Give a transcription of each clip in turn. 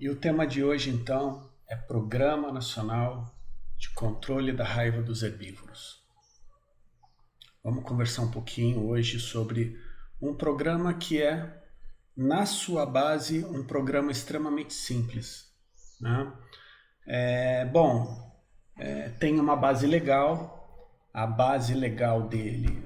E o tema de hoje, então, é Programa Nacional de Controle da Raiva dos Herbívoros. Vamos conversar um pouquinho hoje sobre um programa que é, na sua base, um programa extremamente simples, né? Tem uma base legal. A base legal dele,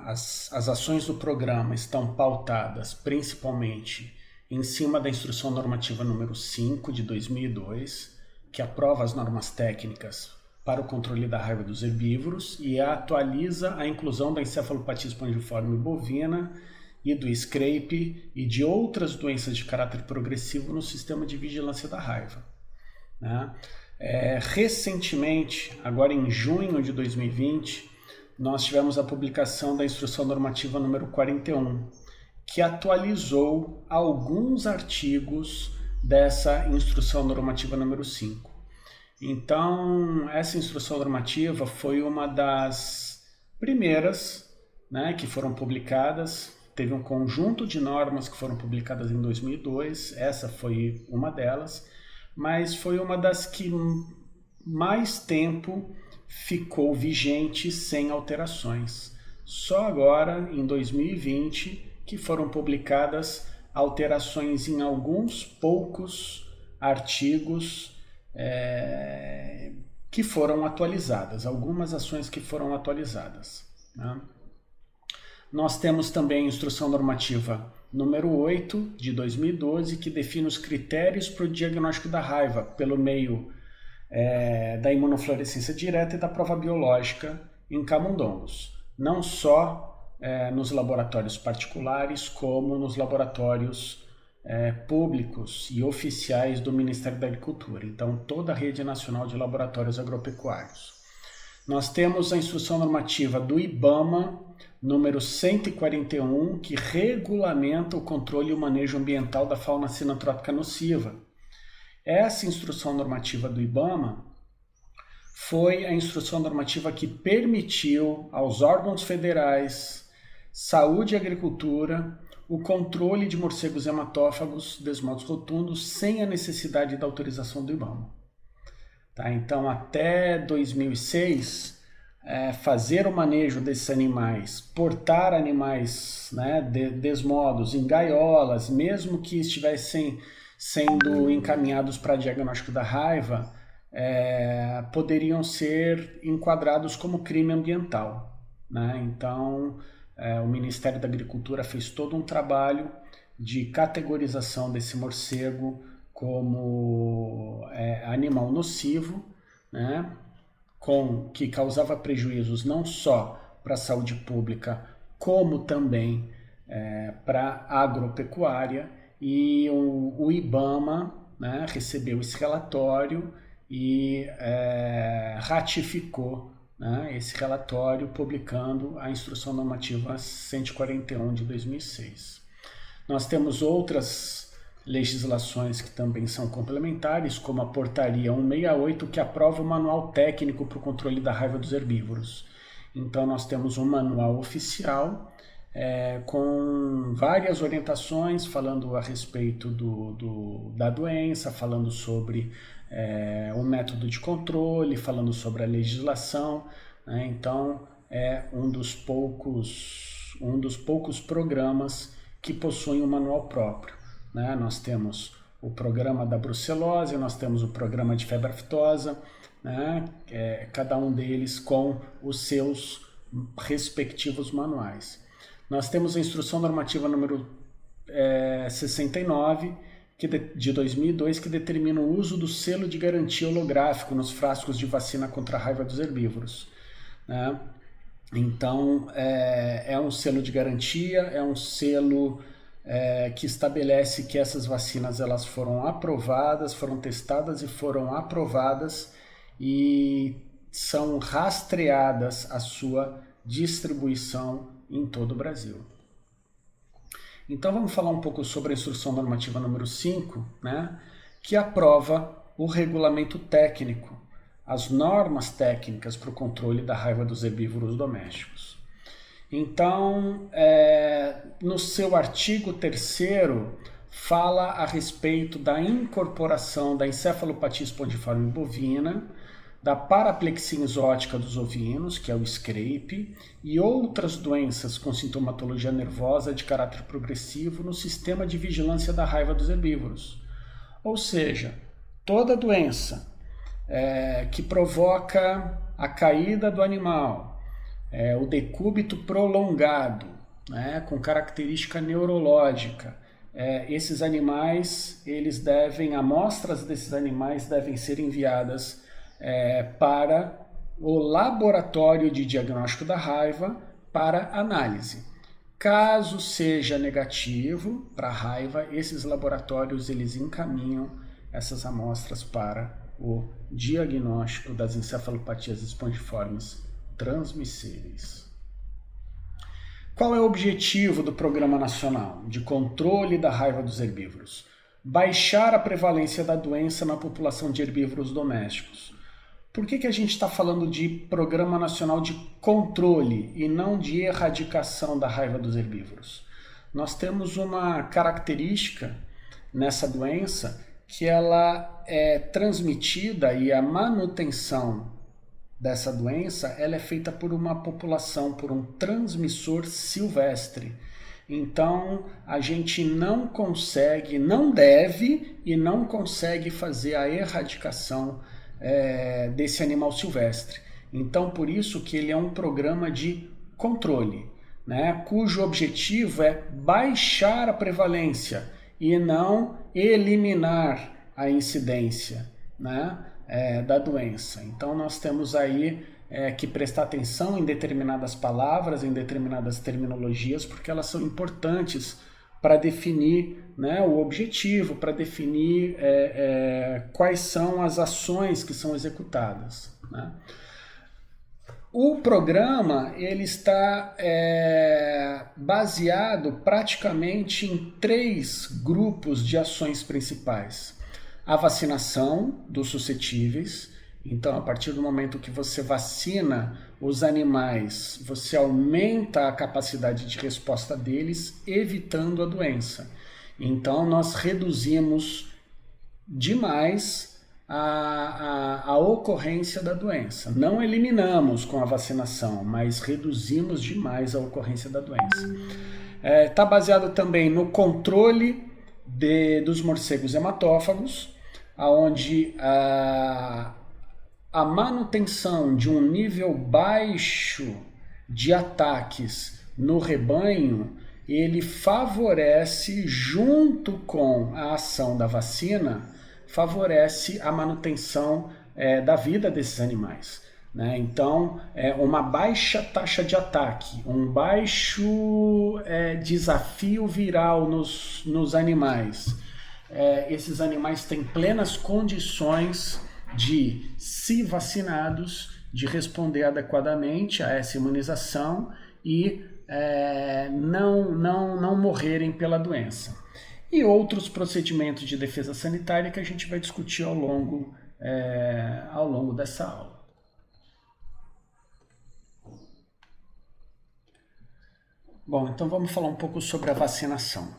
as ações do programa estão pautadas principalmente em cima da Instrução Normativa número 5 de 2002, que aprova as normas técnicas para o controle da raiva dos herbívoros e atualiza a inclusão da encefalopatia espongiforme bovina e do scrape e de outras doenças de caráter progressivo no sistema de vigilância da raiva, né? Recentemente, agora em junho de 2020, nós tivemos a publicação da Instrução Normativa número 41, que atualizou alguns artigos dessa Instrução Normativa número 5. Então, essa Instrução Normativa foi uma das primeiras, né, que foram publicadas. Teve um conjunto de normas que foram publicadas em 2002, essa foi uma delas, mas foi uma das que mais tempo ficou vigente sem alterações. Só agora, em 2020, que foram publicadas alterações em alguns poucos artigos que foram atualizadas, algumas ações que foram atualizadas, né? Nós temos também a Instrução Normativa número 8, de 2012, que define os critérios para o diagnóstico da raiva pelo meio da imunofluorescência direta e da prova biológica em camundongos. Não só nos laboratórios particulares, como nos laboratórios públicos e oficiais do Ministério da Agricultura. Então, toda a rede nacional de laboratórios agropecuários. Nós temos a Instrução Normativa do IBAMA, número 141, que regulamenta o controle e o manejo ambiental da fauna sinantrópica nociva. Essa Instrução Normativa do IBAMA foi a Instrução Normativa que permitiu aos órgãos federais, saúde e agricultura, o controle de morcegos hematófagos desmodos rotundos sem a necessidade da autorização do IBAMA. Tá? Então, até 2006, fazer o manejo desses animais, portar animais, né, desmodos em gaiolas, mesmo que estivessem sendo encaminhados para diagnóstico da raiva, poderiam ser enquadrados como crime ambiental, né? Então, o Ministério da Agricultura fez todo um trabalho de categorização desse morcego como animal nocivo, né, que causava prejuízos não só para a saúde pública, como também para a agropecuária, e o IBAMA, né, recebeu esse relatório e ratificou, né, esse relatório, publicando a Instrução Normativa 141 de 2006. Nós temos outras legislações que também são complementares, como a Portaria 168, que aprova o Manual Técnico para o Controle da Raiva dos Herbívoros. Então, nós temos um manual oficial com várias orientações, falando a respeito da doença, falando sobre o método de controle, falando sobre a legislação, né? Então, é um dos poucos programas que possuem um manual próprio, né? Nós temos o programa da brucelose, nós temos o programa de febre aftosa, né? Cada um deles com os seus respectivos manuais. Nós temos a Instrução Normativa número 69, de 2002, que determina o uso do selo de garantia holográfico nos frascos de vacina contra a raiva dos herbívoros, né? Então, é um selo de garantia, é um selo que estabelece que essas vacinas elas foram aprovadas, foram testadas e foram aprovadas e são rastreadas a sua distribuição em todo o Brasil. Então vamos falar um pouco sobre a Instrução Normativa número 5, né, que aprova o regulamento técnico, as normas técnicas para o controle da raiva dos herbívoros domésticos. Então, no seu artigo 3º, fala a respeito da incorporação da encefalopatia espongiforme bovina, da paraplexia exótica dos ovinos, que é o SCRAPE, e outras doenças com sintomatologia nervosa de caráter progressivo no sistema de vigilância da raiva dos herbívoros. Ou seja, toda doença que provoca a caída do animal, o decúbito prolongado, né, com característica neurológica, esses animais, amostras desses animais devem ser enviadas para o laboratório de diagnóstico da raiva para análise. Caso seja negativo para a raiva, esses laboratórios eles encaminham essas amostras para o diagnóstico das encefalopatias espongiformes transmissíveis. Qual é o objetivo do Programa Nacional de Controle da Raiva dos Herbívoros? Baixar a prevalência da doença na população de herbívoros domésticos. Por que a gente está falando de Programa Nacional de Controle e não de erradicação da raiva dos herbívoros? Nós temos uma característica nessa doença que ela é transmitida e a manutenção dessa doença ela é feita por uma população, por um transmissor silvestre. Então, a gente não consegue, não deve e não consegue fazer a erradicação desse animal silvestre. Então, por isso que ele é um programa de controle, né, cujo objetivo é baixar a prevalência e não eliminar a incidência, né, da doença. Então, nós temos aí que prestar atenção em determinadas palavras, em determinadas terminologias, porque elas são importantes para definir, né, o objetivo, para definir quais são as ações que são executadas, né? O programa ele está baseado praticamente em 3 grupos de ações principais. A vacinação dos suscetíveis. Então, a partir do momento que você vacina os animais, você aumenta a capacidade de resposta deles, evitando a doença. Então, nós reduzimos demais a ocorrência da doença. Não eliminamos com a vacinação, mas reduzimos demais a ocorrência da doença. Está baseado também no controle dos morcegos hematófagos, onde a manutenção de um nível baixo de ataques no rebanho, ele favorece, junto com a ação da vacina, favorece a manutenção da vida desses animais, né? Então, uma baixa taxa de ataque, um baixo desafio viral nos animais. Esses animais têm plenas condições de, se vacinados, de responder adequadamente a essa imunização e não morrerem pela doença. E outros procedimentos de defesa sanitária que a gente vai discutir ao longo dessa aula. Bom, então vamos falar um pouco sobre a vacinação.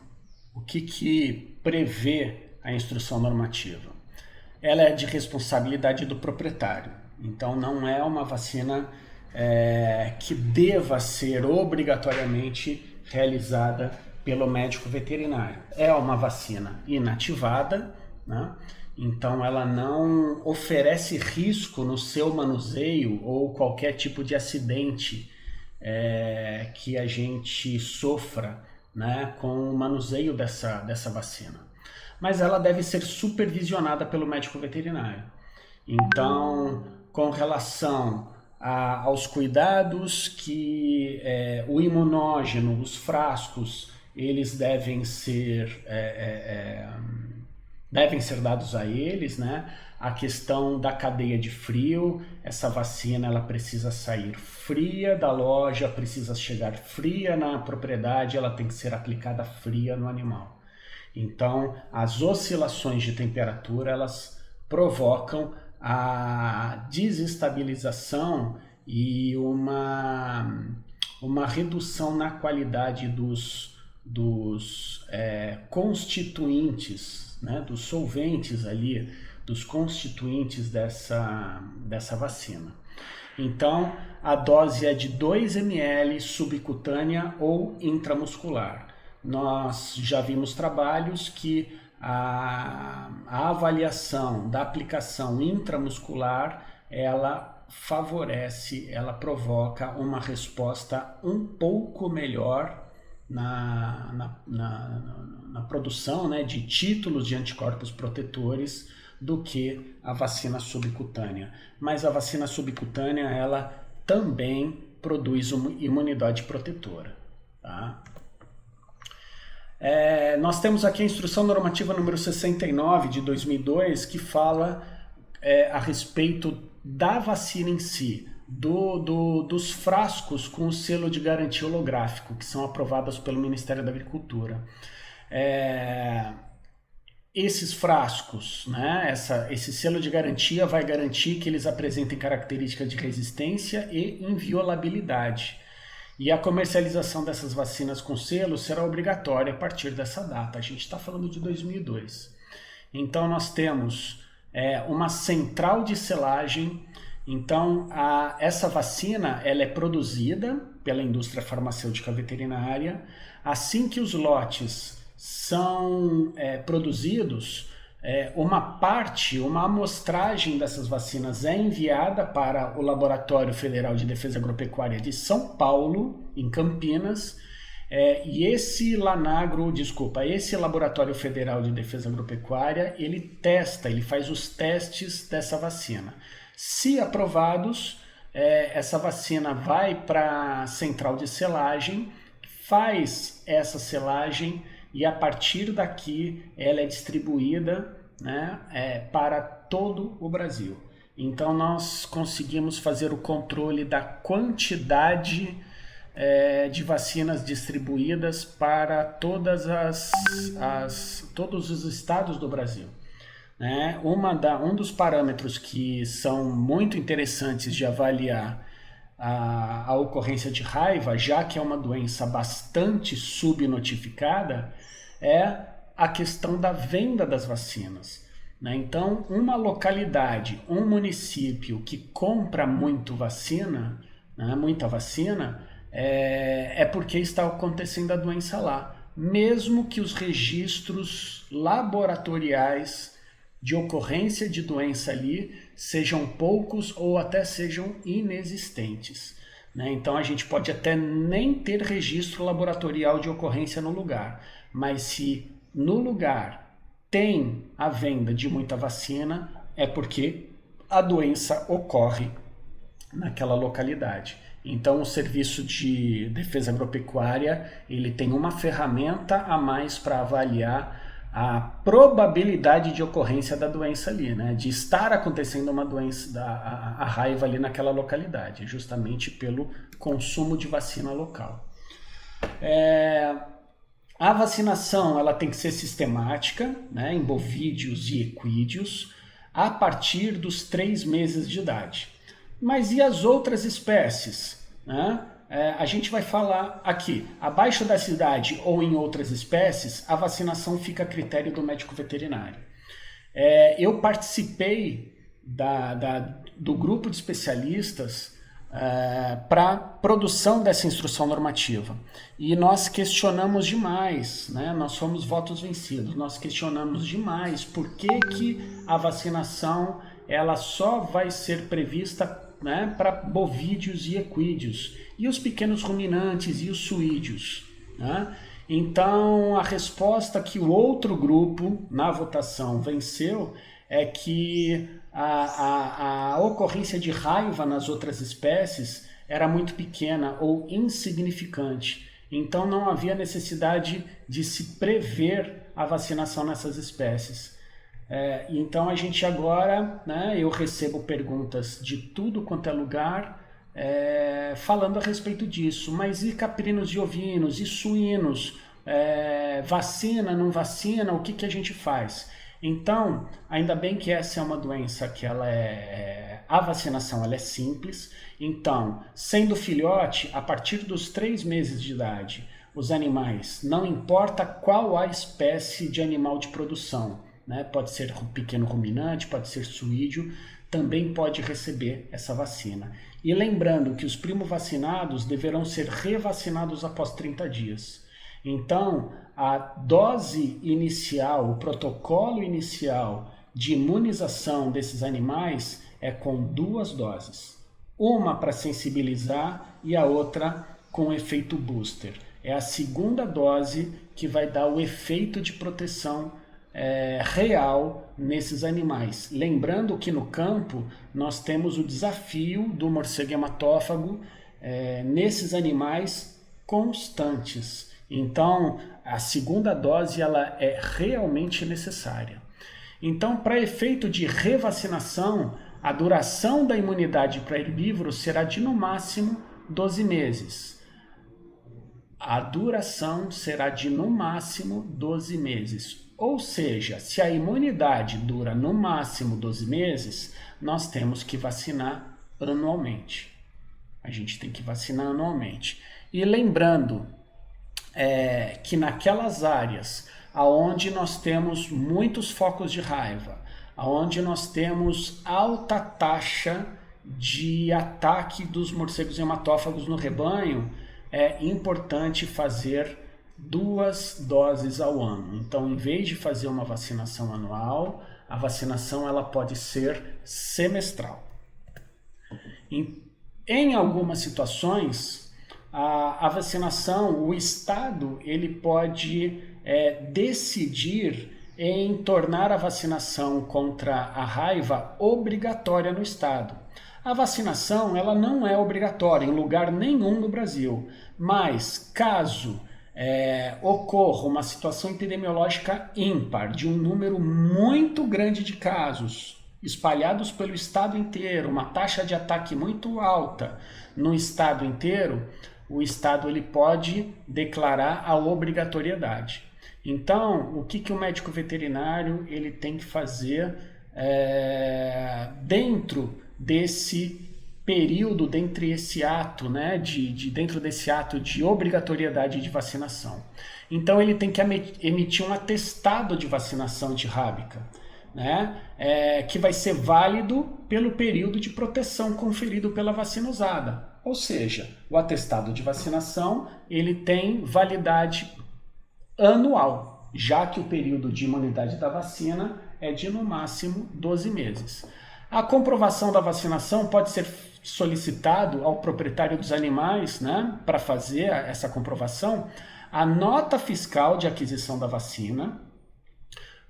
O que prevê a instrução normativa? Ela é de responsabilidade do proprietário. Então, não é uma vacina que deva ser obrigatoriamente realizada pelo médico veterinário. É uma vacina inativada, né? Então ela não oferece risco no seu manuseio ou qualquer tipo de acidente que a gente sofra, né, com o manuseio dessa vacina. Mas ela deve ser supervisionada pelo médico veterinário. Então, com relação aos cuidados que o imunógeno, os frascos, eles devem ser dados a eles, né? A questão da cadeia de frio, essa vacina ela precisa sair fria da loja, precisa chegar fria na propriedade, ela tem que ser aplicada fria no animal. Então, as oscilações de temperatura, elas provocam a desestabilização e uma redução na qualidade dos constituintes, né, dos solventes ali, dos constituintes dessa vacina. Então, a dose é de 2 ml subcutânea ou intramuscular. Nós já vimos trabalhos que a avaliação da aplicação intramuscular, ela favorece, ela provoca uma resposta um pouco melhor na produção, né, de títulos de anticorpos protetores do que a vacina subcutânea. Mas a vacina subcutânea, ela também produz uma imunidade protetora. Tá? Nós temos aqui a instrução normativa número 69 de 2002, que fala a respeito da vacina em si, dos frascos com o selo de garantia holográfico, que são aprovados pelo Ministério da Agricultura. Esses frascos, né, esse selo de garantia vai garantir que eles apresentem características de resistência e inviolabilidade. E a comercialização dessas vacinas com selo será obrigatória a partir dessa data. A gente está falando de 2002. Então nós temos uma central de selagem. Então essa vacina ela é produzida pela indústria farmacêutica veterinária. Assim que os lotes são produzidos, uma amostragem dessas vacinas é enviada para o Laboratório Federal de Defesa Agropecuária de São Paulo, em Campinas, e esse Laboratório Federal de Defesa Agropecuária, ele faz os testes dessa vacina. Se aprovados, essa vacina vai para a central de selagem, faz essa selagem, e a partir daqui ela é distribuída, né, para todo o Brasil. Então nós conseguimos fazer o controle da quantidade de vacinas distribuídas para todos os estados do Brasil. Né? Um dos parâmetros que são muito interessantes de avaliar a ocorrência de raiva, já que é uma doença bastante subnotificada, é a questão da venda das vacinas. Né? Então, uma localidade, um município que compra muita vacina, é porque está acontecendo a doença lá. Mesmo que os registros laboratoriais de ocorrência de doença ali sejam poucos ou até sejam inexistentes. Né? Então a gente pode até nem ter registro laboratorial de ocorrência no lugar, mas se no lugar tem a venda de muita vacina, é porque a doença ocorre naquela localidade. Então o Serviço de Defesa Agropecuária ele tem uma ferramenta a mais para avaliar a probabilidade de ocorrência da doença ali, né? De estar acontecendo uma doença, a raiva ali naquela localidade, justamente pelo consumo de vacina local. A vacinação ela tem que ser sistemática, né, em bovídeos e equídeos, a partir dos 3 meses de idade. Mas e as outras espécies? Né? A gente vai falar aqui, abaixo dessa idade ou em outras espécies, a vacinação fica a critério do médico veterinário. Eu participei do grupo de especialistas para produção dessa instrução normativa e nós questionamos demais, né? Nós fomos votos vencidos, nós questionamos demais por que a vacinação ela só vai ser prevista, né, para bovídeos e equídeos, e os pequenos ruminantes e os suídeos. Né? Então, a resposta que o outro grupo, na votação, venceu é que a ocorrência de raiva nas outras espécies era muito pequena ou insignificante. Então, não havia necessidade de se prever a vacinação nessas espécies. Então a gente agora, né, eu recebo perguntas de tudo quanto é lugar falando a respeito disso. Mas e caprinos e ovinos, e suínos? Vacina, não vacina? O que a gente faz? Então, ainda bem que essa é uma doença que a vacinação ela é simples. Então, sendo filhote, a partir dos 3 meses de idade, os animais, não importa qual a espécie de animal de produção, né? Pode ser pequeno ruminante, pode ser suídeo, também pode receber essa vacina. E lembrando que os primovacinados deverão ser revacinados após 30 dias. Então, a dose inicial, o protocolo inicial de imunização desses animais é com 2 doses. Uma para sensibilizar e a outra com efeito booster. É a segunda dose que vai dar o efeito de proteção real nesses animais. Lembrando que no campo nós temos o desafio do morcego hematófago nesses animais constantes. Então, a segunda dose ela é realmente necessária. Então, para efeito de revacinação, a duração da imunidade para herbívoros será de no máximo 12 meses. A duração será de no máximo 12 meses. Ou seja, se a imunidade dura no máximo 12 meses, nós temos que vacinar anualmente. A gente tem que vacinar anualmente. E lembrando que naquelas áreas onde nós temos muitos focos de raiva, onde nós temos alta taxa de ataque dos morcegos hematófagos no rebanho, é importante fazer 2 doses ao ano. Então, em vez de fazer uma vacinação anual, a vacinação ela pode ser semestral. Em algumas situações, a vacinação, o Estado ele pode decidir em tornar a vacinação contra a raiva obrigatória no Estado. A vacinação ela não é obrigatória em lugar nenhum no Brasil, mas caso ocorra uma situação epidemiológica ímpar, de um número muito grande de casos espalhados pelo estado inteiro, uma taxa de ataque muito alta no estado inteiro, o estado ele pode declarar a obrigatoriedade. Então, o que o médico veterinário ele tem que fazer dentro desse período, dentro desse ato, né, dentro desse ato de obrigatoriedade de vacinação? Então, ele tem que emitir um atestado de vacinação antirrábica, né, que vai ser válido pelo período de proteção conferido pela vacina usada. Ou seja, o atestado de vacinação ele tem validade anual, já que o período de imunidade da vacina é de no máximo 12 meses. A comprovação da vacinação pode ser solicitado ao proprietário dos animais, né, para fazer essa comprovação, a nota fiscal de aquisição da vacina,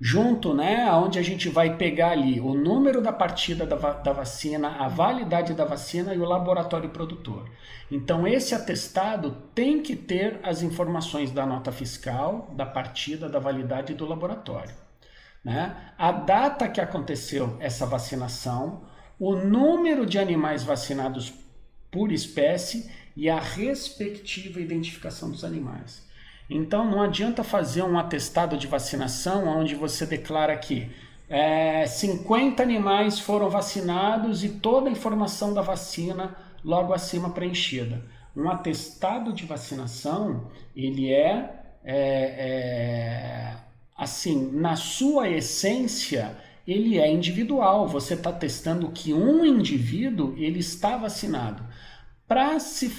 junto, né, onde a gente vai pegar ali o número da partida da vacina, a validade da vacina e o laboratório produtor. Então, esse atestado tem que ter as informações da nota fiscal, da partida, da validade e do laboratório, né? A data que aconteceu essa vacinação, o número de animais vacinados por espécie e a respectiva identificação dos animais. Então, não adianta fazer um atestado de vacinação onde você declara que 50 animais foram vacinados e toda a informação da vacina logo acima preenchida. Um atestado de vacinação, ele assim, na sua essência, ele é individual. Você está testando que um indivíduo ele está vacinado. Para se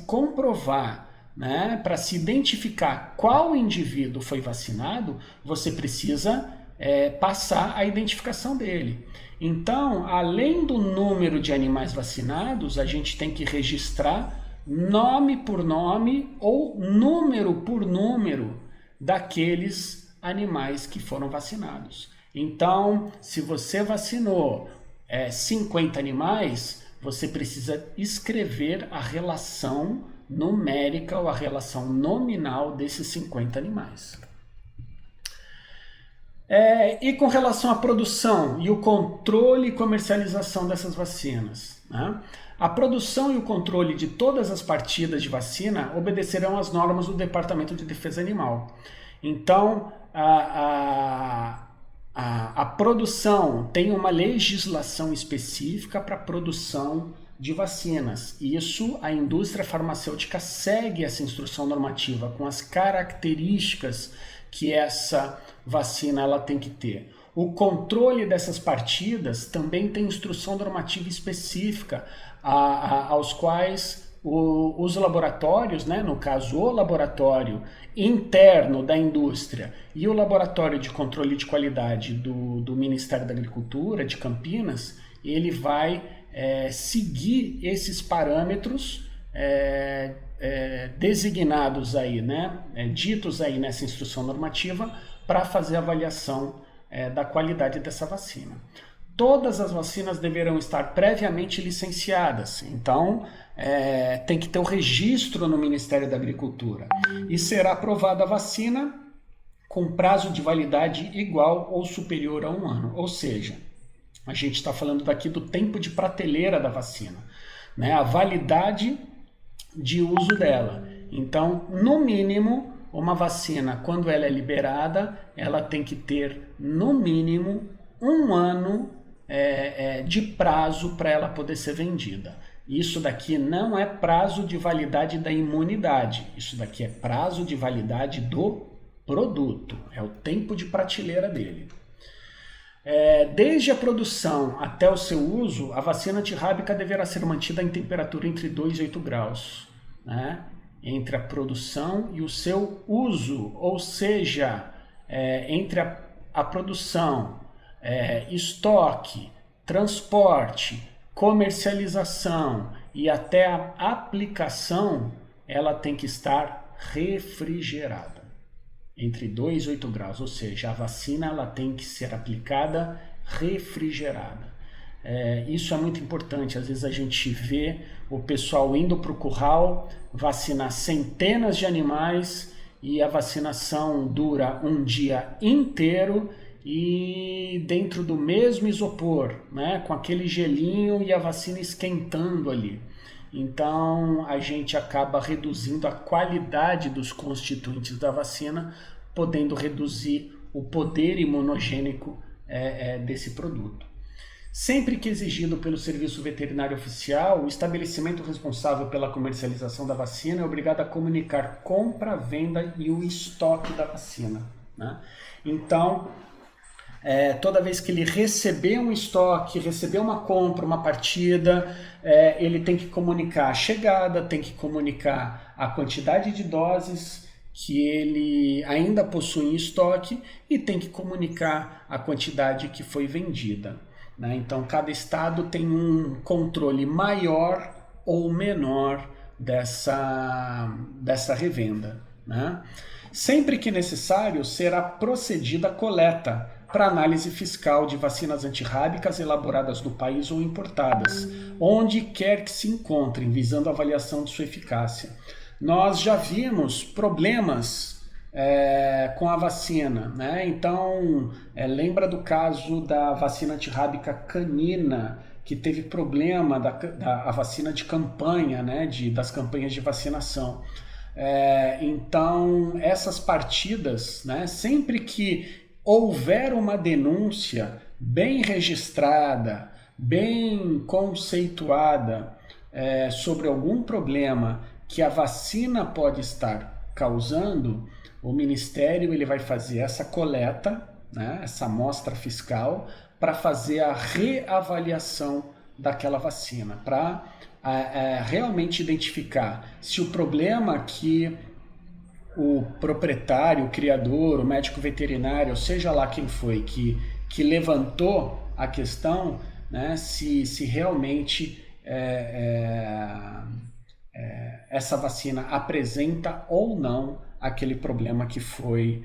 comprovar, né, para se identificar qual indivíduo foi vacinado, você precisa passar a identificação dele. Então, além do número de animais vacinados, a gente tem que registrar nome por nome ou número por número daqueles animais que foram vacinados. Então, se você vacinou 50 animais, você precisa escrever a relação numérica ou a relação nominal desses 50 animais. E com relação à produção e o controle e comercialização dessas vacinas, né? A produção e o controle de todas as partidas de vacina obedecerão às normas do Departamento de Defesa Animal. Então, a produção tem uma legislação específica para a produção de vacinas. Isso, a indústria farmacêutica segue essa instrução normativa com as características que essa vacina ela tem que ter. O controle dessas partidas também tem instrução normativa específica, aos quais os laboratórios, né, no caso o laboratório interno da indústria e o laboratório de controle de qualidade do Ministério da Agricultura de Campinas, ele vai seguir esses parâmetros designados aí, né, ditos aí nessa instrução normativa para fazer a avaliação da qualidade dessa vacina. Todas as vacinas deverão estar previamente licenciadas, então tem que ter o registro no Ministério da Agricultura e será aprovada a vacina com prazo de validade igual ou superior a 1 ano, ou seja, a gente está falando daqui do tempo de prateleira da vacina, né? A validade de uso dela. Então, no mínimo, uma vacina, quando ela é liberada, ela tem que ter, no mínimo, 1 ano de prazo para ela poder ser vendida. Isso daqui não é prazo de validade da imunidade, isso daqui é prazo de validade do produto, é o tempo de prateleira dele. Desde a produção até o seu uso, a vacina antirrábica deverá ser mantida em temperatura entre 2 e 8 graus, né? Entre a produção e o seu uso, ou seja, entre a produção, estoque, transporte, comercialização e até a aplicação, ela tem que estar refrigerada. Entre 2 e 8 graus, ou seja, a vacina ela tem que ser aplicada refrigerada. Isso é muito importante, às vezes a gente vê o pessoal indo para o curral, vacinar centenas de animais e a vacinação dura um dia inteiro e dentro do mesmo isopor, né, com aquele gelinho e a vacina esquentando ali. Então, a gente acaba reduzindo a qualidade dos constituintes da vacina, podendo reduzir o poder imunogênico desse produto. Sempre que exigido pelo Serviço Veterinário Oficial, o estabelecimento responsável pela comercialização da vacina é obrigado a comunicar compra, venda e o estoque da vacina, né? Então, toda vez que ele receber um estoque, receber uma compra, uma partida, ele tem que comunicar a chegada, tem que comunicar a quantidade de doses que ele ainda possui em estoque e tem que comunicar a quantidade que foi vendida, né? Então, cada estado tem um controle maior ou menor dessa revenda, né? Sempre que necessário, será procedida a coleta para análise fiscal de vacinas antirrábicas elaboradas no país ou importadas, onde quer que se encontrem, visando a avaliação de sua eficácia. Nós já vimos problemas com a vacina, né? Então, lembra do caso da vacina antirrábica canina, que teve problema da vacina de campanha, né? Das campanhas de vacinação. Então, essas partidas, né? Sempre que houver uma denúncia bem registrada, bem conceituada sobre algum problema que a vacina pode estar causando, o Ministério ele vai fazer essa coleta, né, essa amostra fiscal, para fazer a reavaliação daquela vacina, para realmente identificar se o problema que o proprietário, o criador, o médico veterinário, ou seja lá quem foi que levantou a questão, né, se realmente essa vacina apresenta ou não aquele problema que foi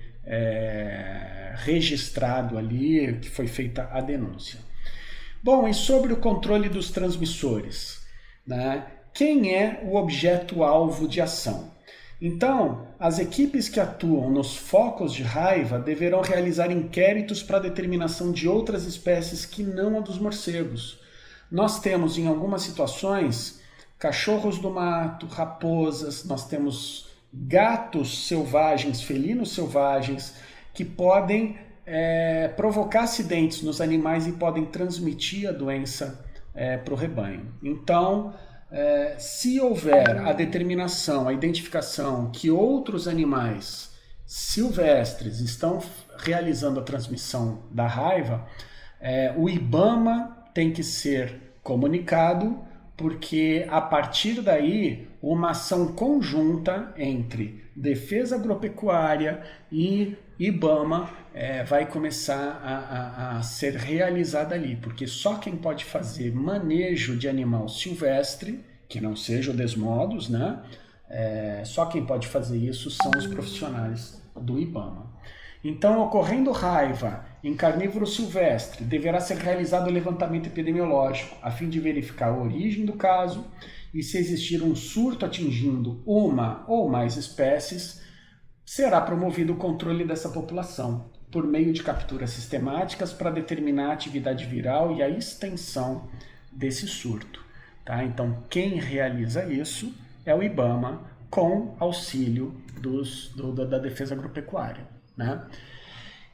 registrado ali, que foi feita a denúncia. Bom, e sobre o controle dos transmissores, né? Quem é o objeto-alvo de ação? Então, as equipes que atuam nos focos de raiva deverão realizar inquéritos para determinação de outras espécies que não a dos morcegos. Nós temos, em algumas situações, cachorros do mato, raposas, nós temos gatos selvagens, felinos selvagens, que podem provocar acidentes nos animais e podem transmitir a doença para o rebanho. Então, se houver a determinação, a identificação que outros animais silvestres estão realizando a transmissão da raiva, o IBAMA tem que ser comunicado, porque a partir daí uma ação conjunta entre Defesa Agropecuária e IBAMA vai começar a ser realizada ali, porque só quem pode fazer manejo de animal silvestre, que não seja o desmodos, né? Só quem pode fazer isso são os profissionais do IBAMA. Então, ocorrendo raiva em carnívoro silvestre, deverá ser realizado o levantamento epidemiológico, a fim de verificar a origem do caso e se existir um surto atingindo uma ou mais espécies, será promovido o controle dessa população, por meio de capturas sistemáticas para determinar a atividade viral e a extensão desse surto. Tá? Então, quem realiza isso é o IBAMA, com auxílio da Defesa Agropecuária. Né?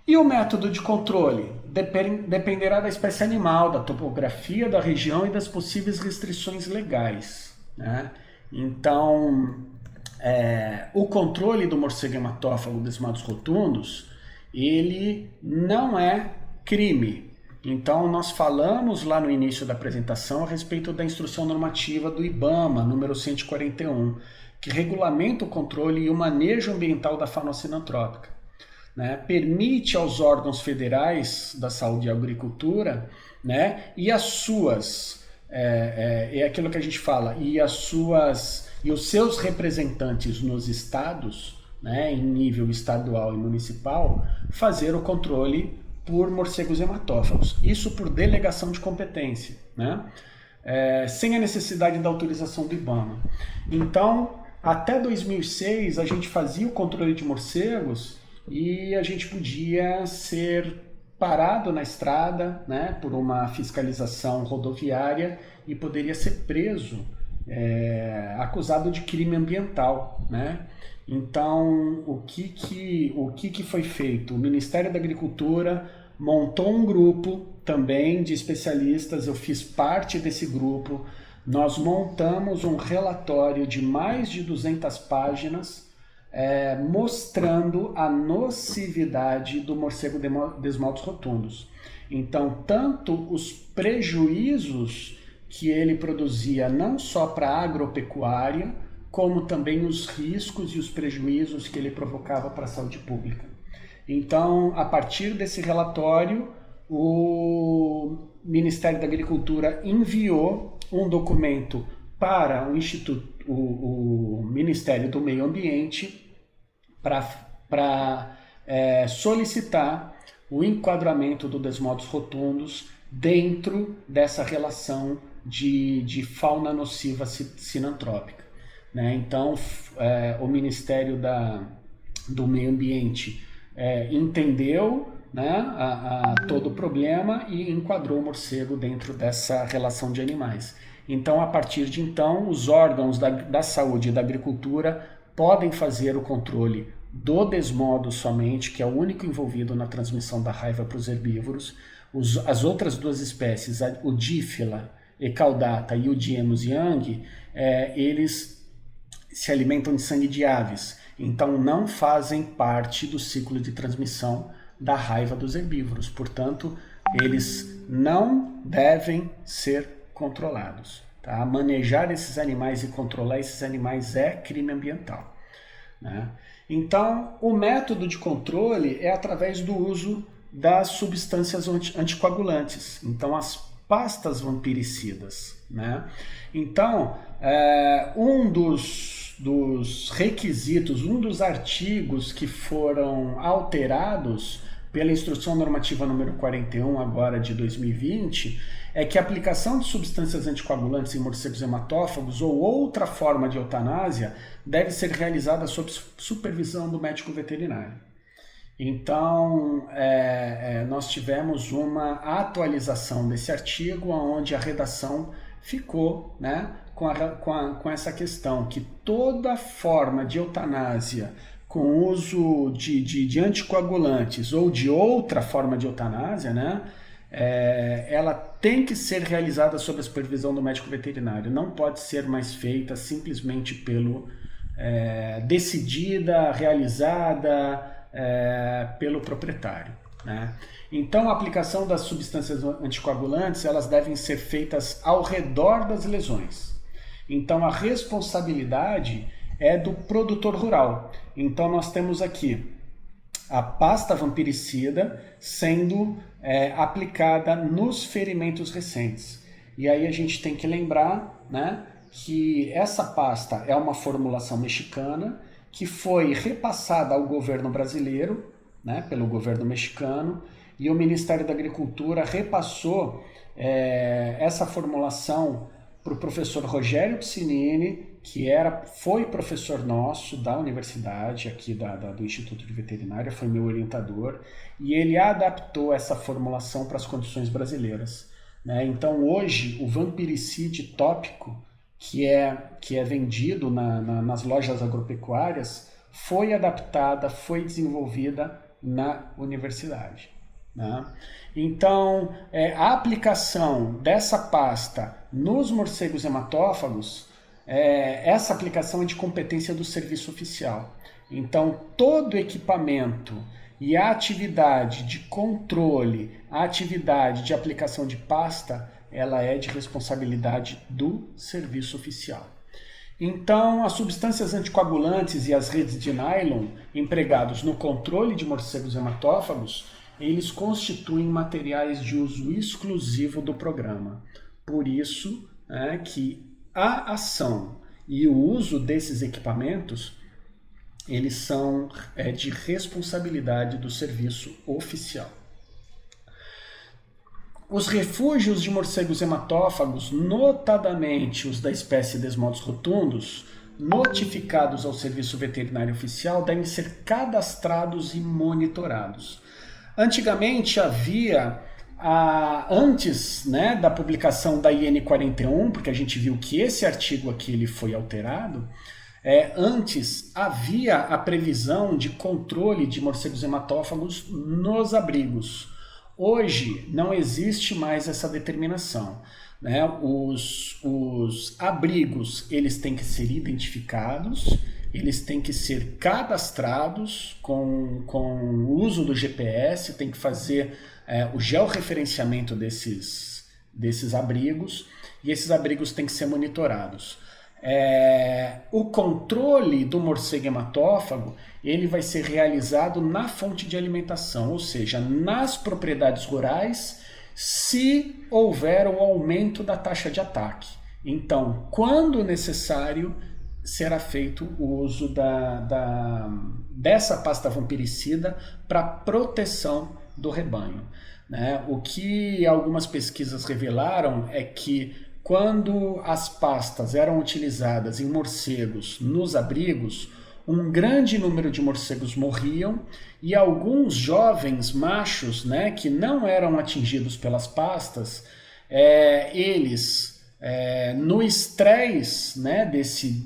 E o método de controle dependerá da espécie animal, da topografia da região e das possíveis restrições legais. Né? Então, o controle do morcego hematófago desmados rotundos, ele não é crime. Então, nós falamos lá no início da apresentação a respeito da instrução normativa do IBAMA, número 141, que regulamenta o controle e o manejo ambiental da fauna sinantrópica. Né? Permite aos órgãos federais da saúde e agricultura, né? E as suas, é aquilo que a gente fala, e os seus representantes nos estados, né, em nível estadual e municipal, fazer o controle por morcegos hematófagos. Isso por delegação de competência, né? Sem a necessidade da autorização do IBAMA. Então, até 2006, a gente fazia o controle de morcegos e a gente podia ser parado na estrada, né, por uma fiscalização rodoviária e poderia ser preso, acusado de crime ambiental, né? Então, o que foi feito? O Ministério da Agricultura montou um grupo também de especialistas, eu fiz parte desse grupo, nós montamos um relatório de mais de 200 páginas, mostrando a nocividade do morcego desmodos rotundos. Então, tanto os prejuízos que ele produzia não só para a agropecuária, como também os riscos e os prejuízos que ele provocava para a saúde pública. Então, a partir desse relatório, o Ministério da Agricultura enviou um documento para o Ministério do Meio Ambiente para solicitar o enquadramento do desmodos rotundos dentro dessa relação de fauna nociva sinantrópica. Né? Então, o Ministério do Meio Ambiente entendeu, né, todo o problema e enquadrou o morcego dentro dessa relação de animais. Então, a partir de então, os órgãos da saúde e da agricultura podem fazer o controle do desmodo somente, que é o único envolvido na transmissão da raiva para os herbívoros. As outras duas espécies, o Dífila ecaudata e o Diemus young, eles se alimentam de sangue de aves, então não fazem parte do ciclo de transmissão da raiva dos herbívoros. Portanto, eles não devem ser controlados. Tá? Manejar esses animais e controlar esses animais é crime ambiental. Né? Então, o método de controle é através do uso das substâncias anticoagulantes. Então, as pastas vampiricidas. Né? Então, um dos requisitos, um dos artigos que foram alterados pela Instrução Normativa número 41, agora de 2020, é que a aplicação de substâncias anticoagulantes em morcegos hematófagos ou outra forma de eutanásia deve ser realizada sob supervisão do médico veterinário. Então, nós tivemos uma atualização desse artigo, onde a redação ficou, né, com essa questão, que toda forma de eutanásia com uso de anticoagulantes ou de outra forma de eutanásia, né, ela tem que ser realizada sob a supervisão do médico veterinário, não pode ser mais feita simplesmente decidida, realizada pelo proprietário, né? Então, a aplicação das substâncias anticoagulantes, elas devem ser feitas ao redor das lesões. Então, a responsabilidade é do produtor rural. Então, nós temos aqui a pasta vampiricida sendo aplicada nos ferimentos recentes. E aí a gente tem que lembrar, né, que essa pasta é uma formulação mexicana que foi repassada ao governo brasileiro, né, pelo governo mexicano, e o Ministério da Agricultura repassou essa formulação para o professor Rogério Piscinini, que foi professor nosso da universidade, aqui do Instituto de Veterinária, foi meu orientador, e ele adaptou essa formulação para as condições brasileiras, né? Então hoje o vampiricide tópico, que é vendido nas lojas agropecuárias, foi adaptada, foi desenvolvida na universidade, né? Então, a aplicação dessa pasta nos morcegos hematófagos, essa aplicação é de competência do serviço oficial. Então, todo equipamento e a atividade de controle, a atividade de aplicação de pasta, ela é de responsabilidade do serviço oficial. Então, as substâncias anticoagulantes e as redes de nylon empregados no controle de morcegos hematófagos, eles constituem materiais de uso exclusivo do programa. Por isso, que a ação e o uso desses equipamentos, eles são de responsabilidade do serviço oficial. Os refúgios de morcegos hematófagos, notadamente os da espécie Desmodos rotundos, notificados ao Serviço Veterinário Oficial, devem ser cadastrados e monitorados. Antigamente havia, antes, né, da publicação da IN 41, porque a gente viu que esse artigo aqui ele foi alterado, antes havia a previsão de controle de morcegos hematófagos nos abrigos. Hoje não existe mais essa determinação, né? Os abrigos, eles têm que ser identificados, eles têm que ser cadastrados com o uso do GPS, tem que fazer o georreferenciamento desses abrigos, e esses abrigos têm que ser monitorados. O controle do morcego hematófago, ele vai ser realizado na fonte de alimentação, ou seja, nas propriedades rurais, se houver o aumento da taxa de ataque. Então, quando necessário, será feito o uso dessa pasta vampiricida para proteção do rebanho, né? O que algumas pesquisas revelaram é que quando as pastas eram utilizadas em morcegos nos abrigos, um grande número de morcegos morriam e alguns jovens machos, né, que não eram atingidos pelas pastas, eles, no estresse, né,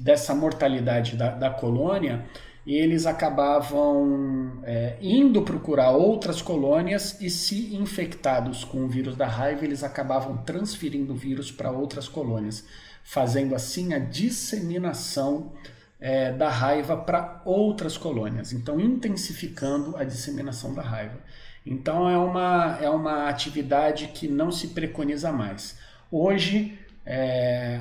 dessa mortalidade da colônia, eles acabavam indo procurar outras colônias e, se infectados com o vírus da raiva, eles acabavam transferindo o vírus para outras colônias, fazendo assim a disseminação da raiva para outras colônias, então intensificando a disseminação da raiva. Então é uma atividade que não se preconiza mais. Hoje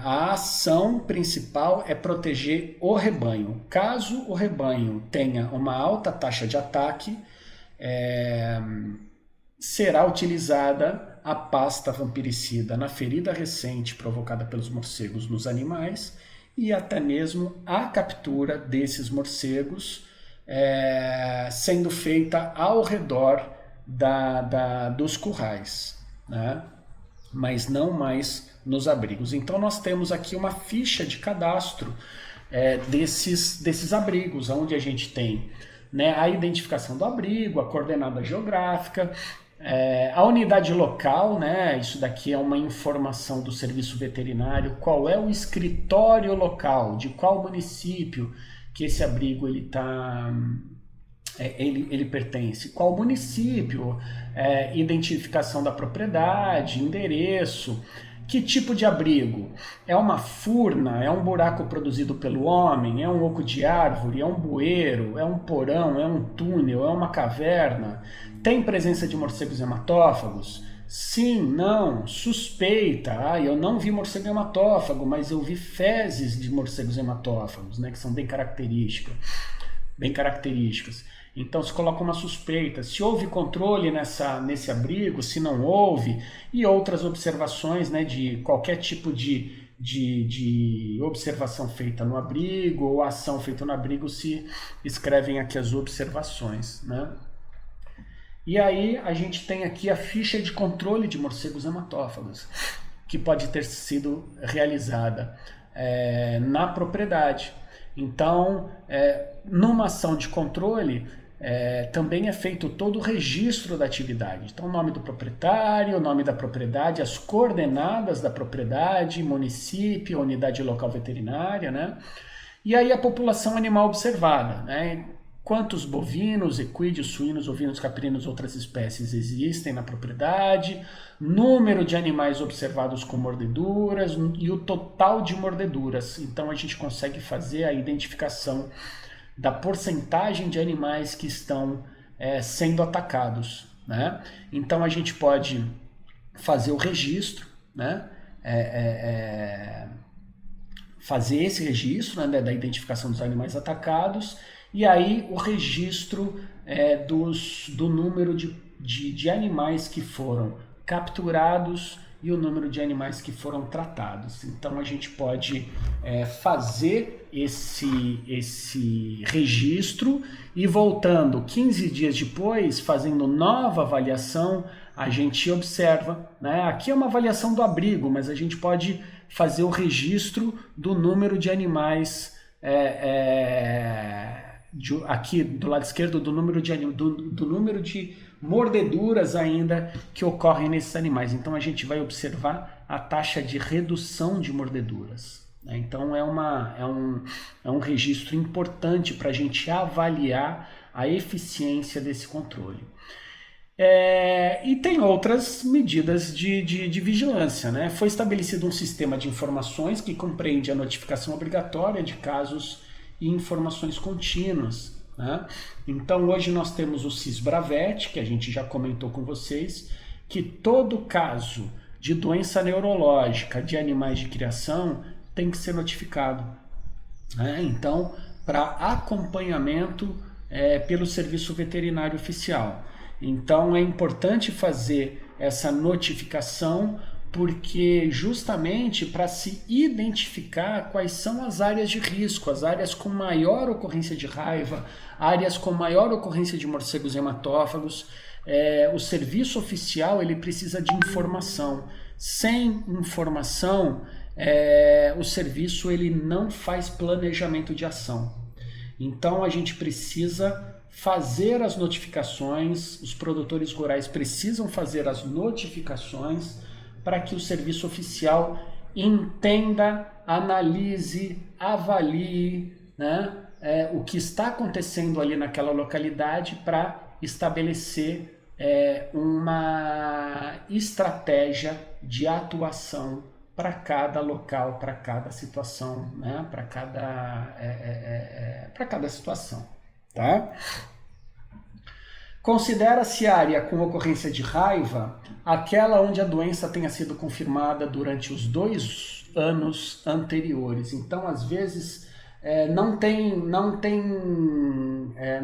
a ação principal é proteger o rebanho. Caso o rebanho tenha uma alta taxa de ataque, será utilizada a pasta vampiricida na ferida recente provocada pelos morcegos nos animais e até mesmo a captura desses morcegos sendo feita ao redor dos currais, né? Mas não mais nos abrigos. Então nós temos aqui uma ficha de cadastro desses abrigos, onde a gente tem, né, a identificação do abrigo, a coordenada geográfica, a unidade local, né, isso daqui é uma informação do serviço veterinário, qual é o escritório local, de qual município que esse abrigo ele está ele pertence, qual município, identificação da propriedade, endereço, que tipo de abrigo? É uma furna? É um buraco produzido pelo homem? É um oco de árvore? É um bueiro? É um porão? É um túnel? É uma caverna? Tem presença de morcegos hematófagos? Sim, não, suspeita. Eu não vi morcego hematófago, mas eu vi fezes de morcegos hematófagos, né, que são bem características. Então se coloca uma suspeita, se houve controle nesse abrigo, se não houve, e outras observações, né, de qualquer tipo de observação feita no abrigo ou ação feita no abrigo, se escrevem aqui as observações, né? E aí a gente tem aqui a ficha de controle de morcegos hematófagos, que pode ter sido realizada na propriedade. Então, numa ação de controle, também é feito todo o registro da atividade. Então, o nome do proprietário, o nome da propriedade, as coordenadas da propriedade, município, unidade local veterinária, né? E aí a população animal observada, né? Quantos bovinos, equídeos, suínos, ovinos, caprinos, outras espécies existem na propriedade, número de animais observados com mordeduras e o total de mordeduras. Então a gente consegue fazer a identificação da porcentagem de animais que estão sendo atacados, né? Então a gente pode fazer o registro, né? Fazer esse registro, né, da identificação dos animais atacados, e aí o registro do número de animais que foram capturados e o número de animais que foram tratados. Então a gente pode fazer esse registro e voltando 15 dias depois, fazendo nova avaliação, a gente observa, né? Aqui é uma avaliação do abrigo, mas a gente pode fazer o registro do número de animais aqui do lado esquerdo, do número de mordeduras ainda que ocorrem nesses animais. Então a gente vai observar a taxa de redução de mordeduras, né? Então é um registro importante para a gente avaliar a eficiência desse controle. E tem outras medidas de vigilância, né? Foi estabelecido um sistema de informações que compreende a notificação obrigatória de casos e informações contínuas, né? Então hoje nós temos o Sysbravet, que a gente já comentou com vocês, que todo caso de doença neurológica de animais de criação tem que ser notificado, né? Então, para acompanhamento pelo Serviço Veterinário Oficial. Então é importante fazer essa notificação, porque justamente para se identificar quais são as áreas de risco, as áreas com maior ocorrência de raiva, áreas com maior ocorrência de morcegos hematófagos. O serviço oficial ele precisa de informação. Sem informação, o serviço ele não faz planejamento de ação. Então a gente precisa fazer as notificações, os produtores rurais precisam fazer as notificações para que o serviço oficial entenda, analise, avalie, né, o que está acontecendo ali naquela localidade para estabelecer uma estratégia de atuação para cada local, para cada situação, né, para cada situação. Tá? Considera-se área com ocorrência de raiva aquela onde a doença tenha sido confirmada durante os 2 anos anteriores. Então, às vezes, não tem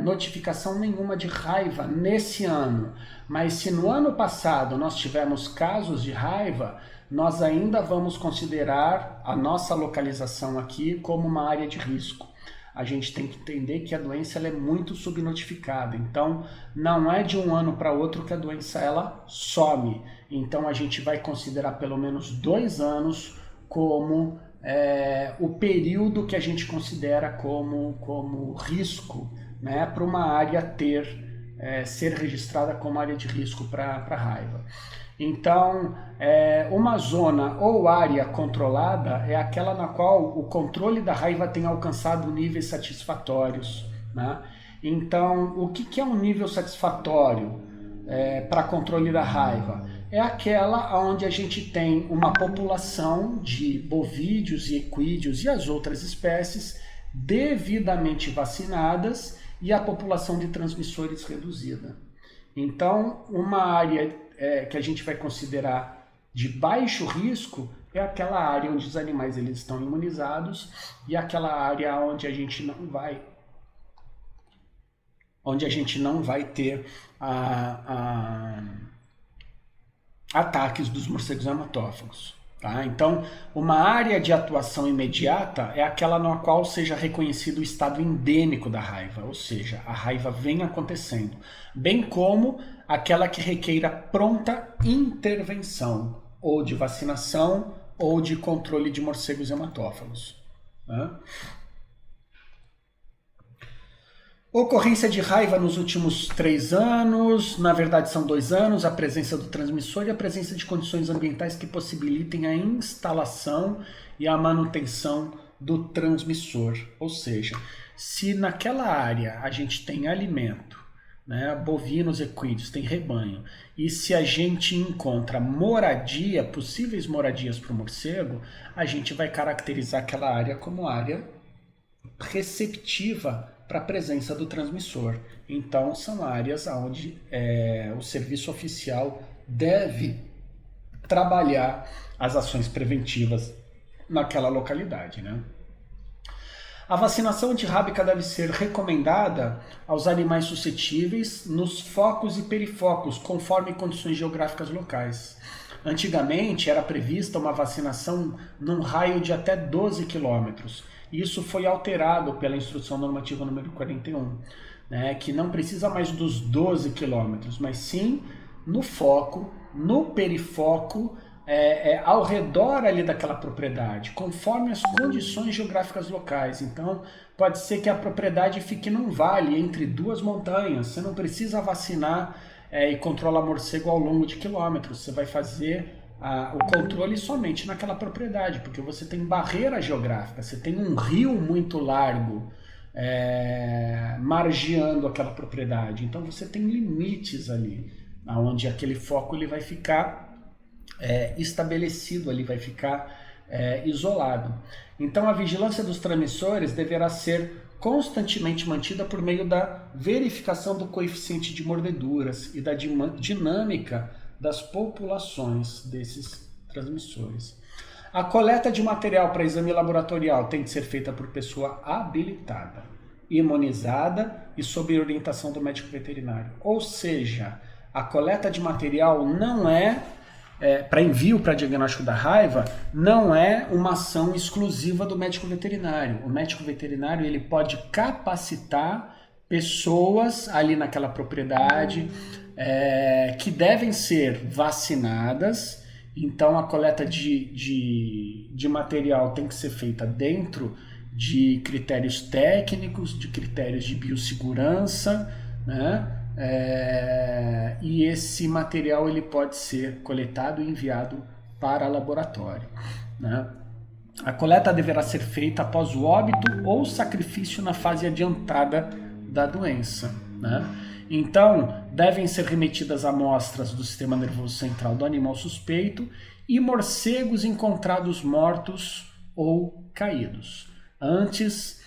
notificação nenhuma de raiva nesse ano, mas se no ano passado nós tivermos casos de raiva, nós ainda vamos considerar a nossa localização aqui como uma área de risco. A gente tem que entender que a doença ela é muito subnotificada, então não é de um ano para outro que a doença ela some. Então a gente vai considerar pelo menos 2 anos como o período que a gente considera como risco, né, para uma área ser registrada como área de risco para raiva. Então, uma zona ou área controlada é aquela na qual o controle da raiva tem alcançado níveis satisfatórios, né? Então, o que é um nível satisfatório para controle da raiva? É aquela onde a gente tem uma população de bovídeos e equídeos e as outras espécies devidamente vacinadas e a população de transmissores reduzida. Então, uma área que a gente vai considerar de baixo risco é aquela área onde os animais eles estão imunizados e aquela área onde a gente não vai ter ataques dos morcegos hematófagos. Tá? Então, uma área de atuação imediata é aquela na qual seja reconhecido o estado endêmico da raiva, ou seja, a raiva vem acontecendo, bem como aquela que requeira pronta intervenção, ou de vacinação, ou de controle de morcegos hematófagos. Tá? Ocorrência de raiva nos últimos 3 anos, na verdade são 2 anos, a presença do transmissor e a presença de condições ambientais que possibilitem a instalação e a manutenção do transmissor. Ou seja, se naquela área a gente tem alimento, né, bovinos, equídeos, tem rebanho, e se a gente encontra moradia, possíveis moradias para o morcego, a gente vai caracterizar aquela área como área receptiva para a presença do transmissor. Então, são áreas onde o serviço oficial deve trabalhar as ações preventivas naquela localidade. Né? A vacinação antirrábica deve ser recomendada aos animais suscetíveis nos focos e perifocos, conforme condições geográficas locais. Antigamente, era prevista uma vacinação num raio de até 12 quilômetros. Isso foi alterado pela Instrução Normativa número 41, né, que não precisa mais dos 12 quilômetros, mas sim no foco, no perifoco, ao redor ali daquela propriedade, conforme as condições geográficas locais. Então, pode ser que a propriedade fique num vale entre 2 montanhas. Você não precisa vacinar e controlar morcego ao longo de quilômetros. Você vai fazer o controle somente naquela propriedade, porque você tem barreira geográfica, você tem um rio muito largo margeando aquela propriedade, então você tem limites ali, onde aquele foco ele vai ficar estabelecido, ali vai ficar isolado. Então a vigilância dos transmissores deverá ser constantemente mantida por meio da verificação do coeficiente de mordeduras e da dinâmica das populações desses transmissores. A coleta de material para exame laboratorial tem que ser feita por pessoa habilitada, imunizada e sob orientação do médico veterinário. Ou seja, a coleta de material não para envio para diagnóstico da raiva, não é uma ação exclusiva do médico veterinário. O médico veterinário ele pode capacitar pessoas ali naquela propriedade que devem ser vacinadas. Então a coleta de material tem que ser feita dentro de critérios técnicos, de critérios de biossegurança, né? E esse material ele pode ser coletado e enviado para laboratório, né? A coleta deverá ser feita após o óbito ou sacrifício na fase adiantada da doença, né? Então, devem ser remetidas amostras do sistema nervoso central do animal suspeito e morcegos encontrados mortos ou caídos. Antes,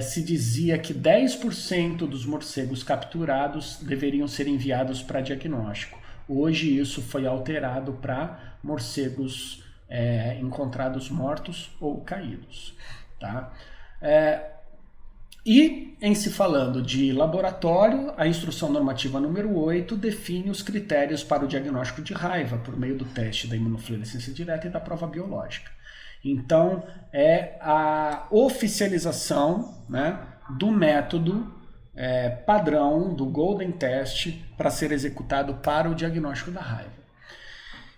se dizia que 10% dos morcegos capturados deveriam ser enviados para diagnóstico. Hoje isso foi alterado para morcegos encontrados mortos ou caídos. Tá? E, em se falando de laboratório, a Instrução Normativa número 8 define os critérios para o diagnóstico de raiva por meio do teste da imunofluorescência direta e da prova biológica. Então, é a oficialização, né, do método padrão do Golden Test para ser executado para o diagnóstico da raiva.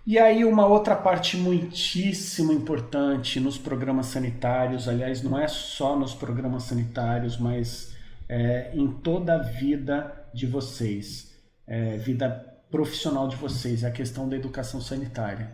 E aí uma outra parte muitíssimo importante nos programas sanitários, aliás, não é só nos programas sanitários, mas em toda a vida de vocês, vida profissional de vocês, é a questão da educação sanitária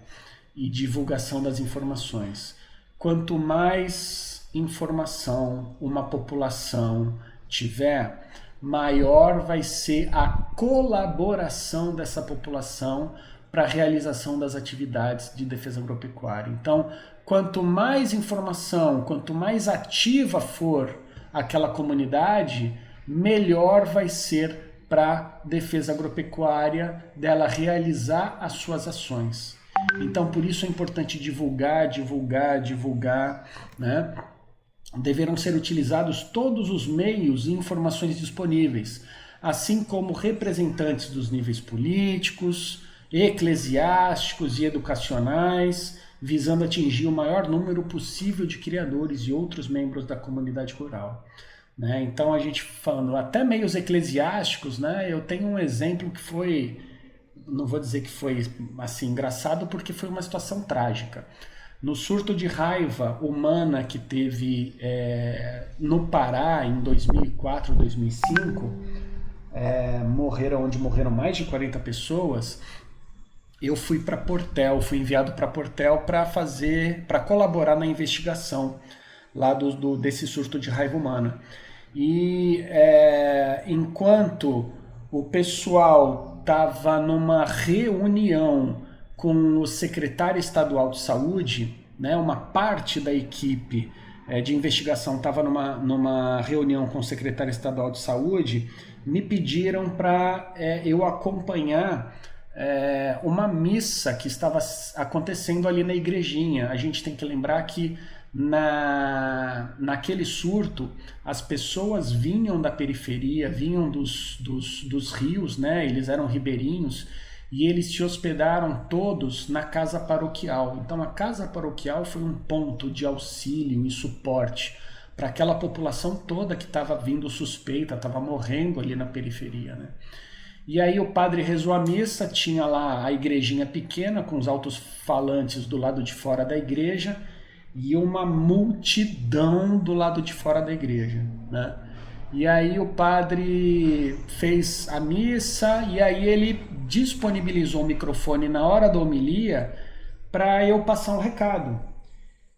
e divulgação das informações. Quanto mais informação uma população tiver, maior vai ser a colaboração dessa população para a realização das atividades de defesa agropecuária. Então, quanto mais informação, quanto mais ativa for aquela comunidade, melhor vai ser para a defesa agropecuária dela realizar as suas ações. Então, por isso é importante divulgar, né? Deverão ser utilizados todos os meios e informações disponíveis, assim como representantes dos níveis políticos, eclesiásticos e educacionais, visando atingir o maior número possível de criadores e outros membros da comunidade rural. Né? Então, a gente falando até meios eclesiásticos, né? Eu tenho um exemplo que foi, não vou dizer que foi assim engraçado, porque foi uma situação trágica. No surto de raiva humana que teve no Pará em 2004, 2005, onde morreram mais de 40 pessoas, eu fui para Portel, fui enviado para Portel para colaborar na investigação lá desse surto de raiva humana. E enquanto o pessoal estava numa reunião com o secretário estadual de saúde, né, uma parte da equipe de investigação estava numa reunião com o secretário estadual de saúde, me pediram para eu acompanhar uma missa que estava acontecendo ali na igrejinha. A gente tem que lembrar que naquele surto as pessoas vinham da periferia, vinham dos rios, né? Eles eram ribeirinhos, e eles se hospedaram todos na casa paroquial. Então a casa paroquial foi um ponto de auxílio e suporte para aquela população toda que estava vindo suspeita, estava morrendo ali na periferia, né? E aí o padre rezou a missa, tinha lá a igrejinha pequena com os alto-falantes do lado de fora da igreja e uma multidão do lado de fora da igreja, né? E aí o padre fez a missa e aí ele disponibilizou o microfone na hora da homilia para eu passar um recado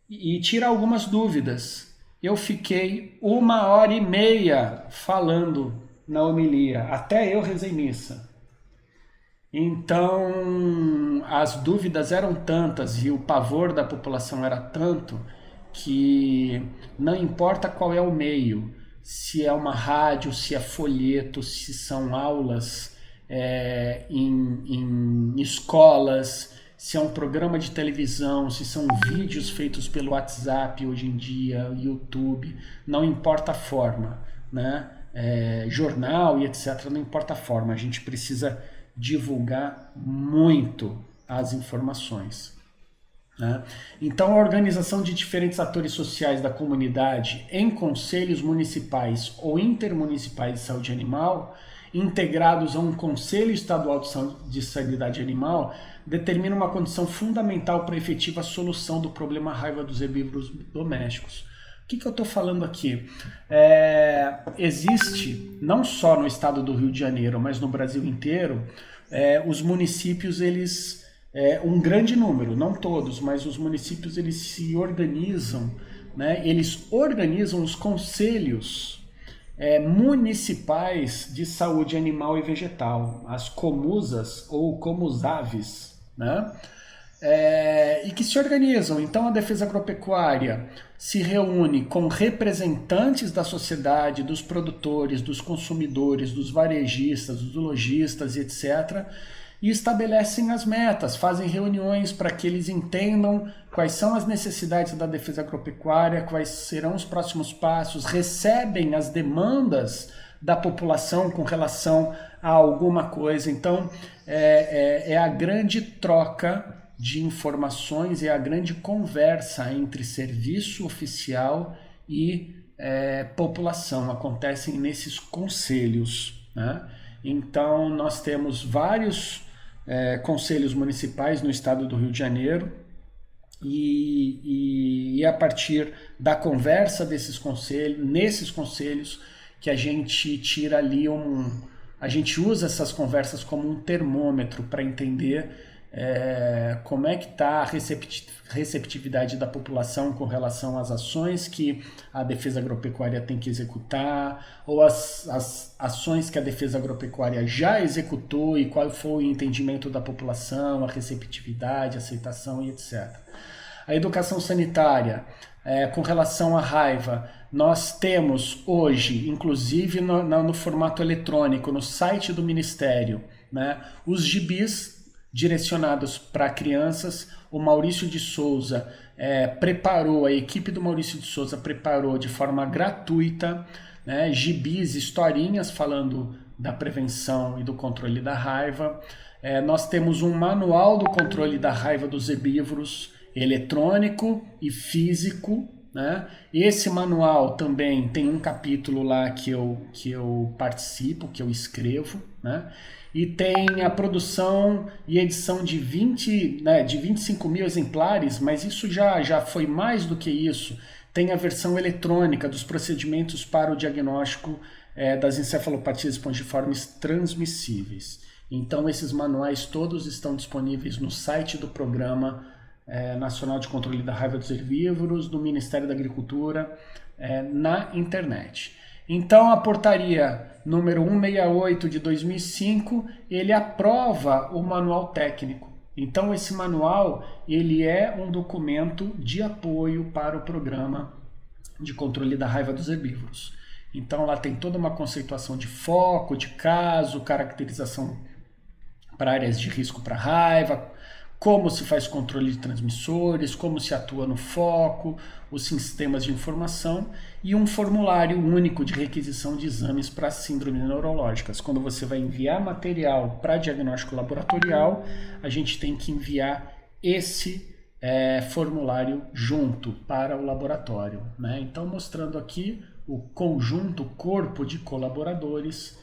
e tirar algumas dúvidas. Eu fiquei 1h30 falando na homilia, até eu rezei missa. Então as dúvidas eram tantas e o pavor da população era tanto que não importa qual é o meio, se é uma rádio, se é folheto, se são aulas em escolas, se é um programa de televisão, se são vídeos feitos pelo WhatsApp hoje em dia, YouTube, não importa a forma, né? Jornal e etc, não importa a forma, a gente precisa divulgar muito as informações, né? Então a organização de diferentes atores sociais da comunidade em conselhos municipais ou intermunicipais de saúde animal, integrados a um conselho estadual de sanidade animal, determina uma condição fundamental para a efetiva solução do problema raiva dos herbívoros domésticos. O que eu estou falando aqui? Existe, não só no estado do Rio de Janeiro, mas no Brasil inteiro, os municípios, eles, um grande número, não todos, mas os municípios eles se organizam, né? Eles organizam os conselhos municipais de saúde animal e vegetal, as comusas ou comusaves, né? E que se organizam. Então a defesa agropecuária se reúne com representantes da sociedade, dos produtores, dos consumidores, dos varejistas, dos lojistas, etc., e estabelecem as metas, fazem reuniões para que eles entendam quais são as necessidades da defesa agropecuária, quais serão os próximos passos, recebem as demandas da população com relação a alguma coisa. Então é a grande troca de informações, é a grande conversa entre serviço oficial e população, acontecem nesses conselhos, né? Então nós temos vários conselhos municipais no estado do Rio de Janeiro e a partir da conversa nesses conselhos que a gente tira ali a gente usa essas conversas como um termômetro para entender como é que está a receptividade da população com relação às ações que a defesa agropecuária tem que executar, ou as ações que a defesa agropecuária já executou e qual foi o entendimento da população, a receptividade, a aceitação e etc. A educação sanitária, com relação à raiva, nós temos hoje, inclusive no formato eletrônico, no site do Ministério, né, os gibis direcionados para crianças. O Maurício de Souza a equipe do Maurício de Souza preparou de forma gratuita, né, gibis, historinhas falando da prevenção e do controle da raiva. Nós temos um manual do controle da raiva dos herbívoros, eletrônico e físico, né? Esse manual também tem um capítulo lá que eu participo, que eu escrevo, né? E tem a produção e edição de 25 mil exemplares, mas isso já foi mais do que isso. Tem a versão eletrônica dos procedimentos para o diagnóstico das encefalopatias espongiformes transmissíveis. Então esses manuais todos estão disponíveis no site do Programa Nacional de Controle da Raiva dos Herbívoros, do Ministério da Agricultura, na internet. Então a portaria número 168 de 2005, ele aprova o manual técnico. Então esse manual, ele é um documento de apoio para o Programa de Controle da Raiva dos Herbívoros. Então lá tem toda uma conceituação de foco, de caso, caracterização para áreas de risco para raiva, como se faz controle de transmissores, como se atua no foco, os sistemas de informação e um formulário único de requisição de exames para síndromes neurológicas. Quando você vai enviar material para diagnóstico laboratorial, a gente tem que enviar esse formulário junto para o laboratório, né? Então, mostrando aqui o conjunto, corpo de colaboradores,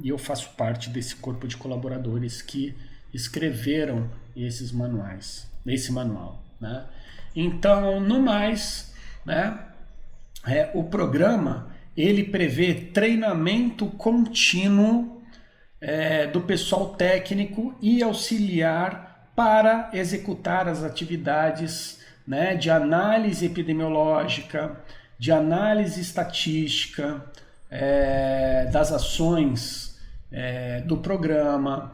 e eu faço parte desse corpo de colaboradores que escreveram esses manuais, esse manual, né? Então, no mais, né, o programa ele prevê treinamento contínuo do pessoal técnico e auxiliar para executar as atividades, né, de análise epidemiológica, de análise estatística das ações do programa,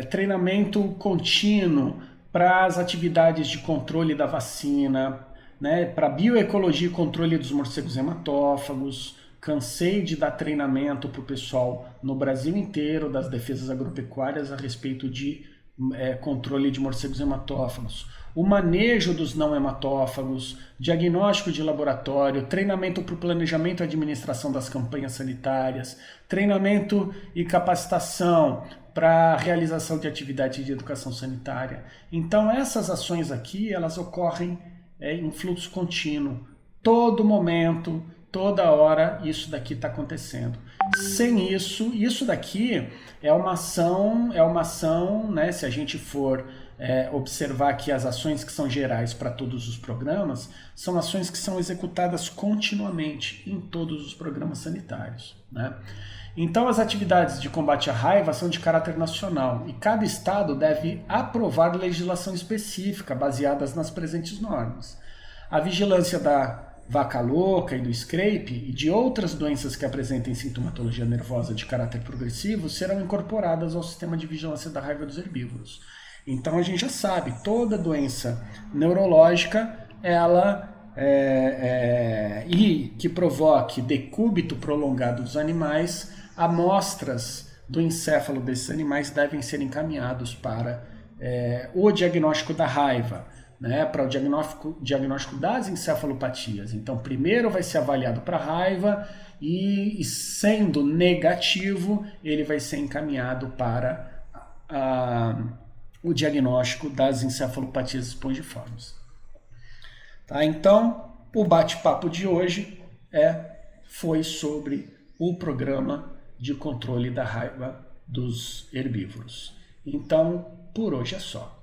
treinamento contínuo para as atividades de controle da vacina, né, para bioecologia e controle dos morcegos hematófagos. Cansei de dar treinamento para o pessoal no Brasil inteiro, das defesas agropecuárias, a respeito de controle de morcegos hematófagos. O manejo dos não hematófagos, diagnóstico de laboratório, treinamento para o planejamento e administração das campanhas sanitárias, treinamento e capacitação para a realização de atividade de educação sanitária. Então essas ações aqui, elas ocorrem em fluxo contínuo. Todo momento, toda hora, isso daqui está acontecendo. Sem isso daqui é uma ação, né, se a gente for observar que as ações que são gerais para todos os programas, são ações que são executadas continuamente em todos os programas sanitários, né? Então as atividades de combate à raiva são de caráter nacional e cada estado deve aprovar legislação específica baseadas nas presentes normas. A vigilância da vaca louca e do scrape e de outras doenças que apresentem sintomatologia nervosa de caráter progressivo serão incorporadas ao sistema de vigilância da raiva dos herbívoros. Então a gente já sabe, toda doença neurológica, ela e que provoque decúbito prolongado dos animais, amostras do encéfalo desses animais devem ser encaminhados para o diagnóstico da raiva, né, para o diagnóstico das encefalopatias. Então, primeiro vai ser avaliado para raiva e, sendo negativo, ele vai ser encaminhado para o diagnóstico das encefalopatias espongiformes. Tá? Então, o bate-papo de hoje foi sobre o programa de controle da raiva dos herbívoros. Então, por hoje é só.